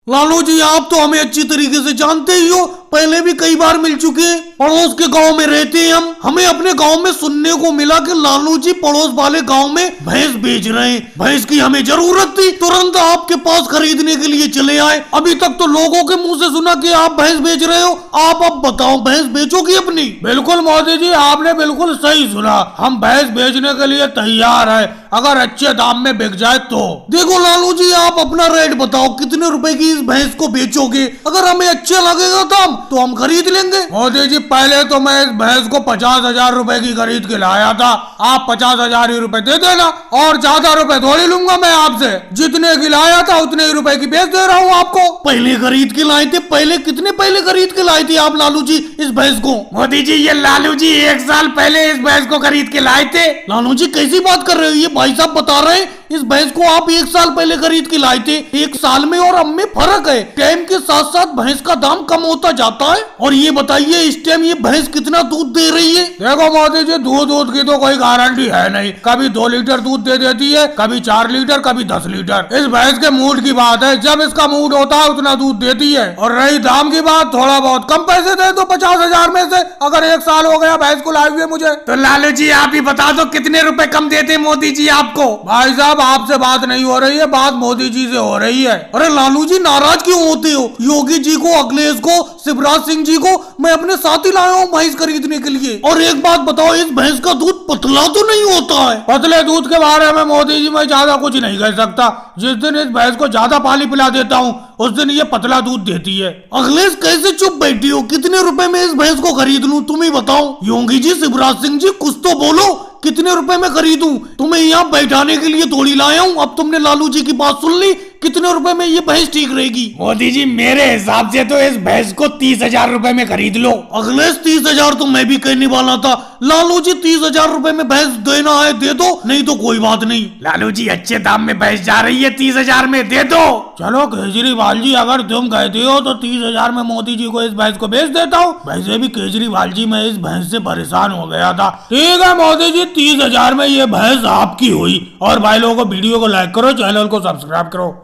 लालू जी, आप तो हमें अच्छी तरीके से जानते ही हो, पहले भी कई बार मिल चुके हैं। पड़ोस के गांव में रहते हैं हम, हमें अपने गांव में सुनने को मिला कि लालू जी पड़ोस वाले गांव में भैंस बेच रहे हैं। भैंस की हमें जरूरत थी, तुरंत आपके पास खरीदने के लिए चले आए। अभी तक तो लोगों के मुंह से सुना कि आप भैंस बेच रहे हो। आप अब बताओ, भैंस बेचोगी अपनी? बिल्कुल मोदी जी, आपने बिल्कुल सही सुना। हम भैंस बेचने के लिए तैयार है, अगर अच्छे दाम में बिक जाए तो। देखो लालू जी, आप अपना रेट बताओ, कितने रुपए की इस भैंस को बेचोगे? अगर हमें अच्छा लगेगा दाम तो हम खरीद लेंगे। मोदी जी, पहले तो मैं इस भैंस को 50,000 रुपए की खरीद के लाया था। आप 50,000 ही रुपए दे देना, और ज्यादा रुपए थोड़ी लूंगा मैं आपसे। जितने की लाया था उतने ही रुपए की बेच दे रहा हूँ आपको। पहले खरीद के लाए थे? पहले कितने पहले खरीद के लाए थे आप लालू जी इस भैंस को? मोदी जी, ये लालू जी 1 साल पहले इस भैंस को खरीद के लाए थे। लालू जी, कैसी बात कर रहे हो? ये भाई साहब बता रहे हैं इस भैंस को आप 1 साल पहले खरीद के लाए थे। 1 साल में और अब में फर्क है। टाइम के साथ साथ भैंस का दाम कम होता जाता है। और ये बताइए, इस टाइम ये भैंस कितना दूध दे रही है? देखो मोदी जी, दूध की तो कोई गारंटी है नहीं। कभी 2 लीटर दूध दे देती है, कभी 4 लीटर, कभी 10 लीटर। इस भैंस के मूड की बात है, जब इसका मूड होता है उतना दूध देती है। और रही दाम की बात, थोड़ा बहुत कम पैसे दे दो 50,000 में से। अगर 1 साल हो गया भैंस को लाए हुए मुझे। तो लालू जी, आप ही बता दो कितने रुपए कम देते मोदी जी आपको? भाई साहब, आपसे बात नहीं हो रही है, बात मोदी जी से हो रही है। अरे लालू जी, नाराज क्यों होते हो? योगी जी को, अखिलेश को, शिवराज सिंह जी को मैं अपने साथ ही लाया हूँ भैंस खरीदने के लिए। और एक बात बताओ, इस भैंस का दूध पतला तो नहीं होता है? पतले दूध के बारे में मोदी जी मैं ज्यादा कुछ नहीं कह सकता। जिस दिन इस भैंस को ज्यादा पानी पिला देता हूँ उस दिन ये पतला दूध देती है। अखिलेश, कैसे चुप बैठी हो? कितने रुपए में इस भैंस को खरीद लूं, तुम ही बताओ। योगी जी, शिवराज सिंह जी, कुछ तो बोलो, कितने रुपए में खरीदूं? तुम्हें यहाँ बैठाने के लिए थोड़ी लाया हूँ। अब तुमने लालू जी की बात सुन ली, कितने रुपए में ये भैंस ठीक रहेगी? मोदी जी, मेरे हिसाब से तो इस भैंस को 30,000 रुपए में खरीद लो। अखिलेश, 30,000 तो मैं भी कहने वाला था। लालू जी, 30,000 रुपए में भैंस देना है दे दो, नहीं तो कोई बात नहीं। लालू जी, अच्छे दाम में भैंस जा रही है, 30,000 में दे दो। चलो केजरीवाल जी, अगर तुम कहते हो तो 30,000 में मोदी जी को इस भैंस को बेच देता हूँ। वैसे भी केजरीवाल जी, मैं इस भैंस से परेशान हो गया था। ठीक है मोदी जी, 30,000 में ये भैंस आपकी हुई। और भाई लोगों को वीडियो को लाइक करो, चैनल को सब्सक्राइब करो।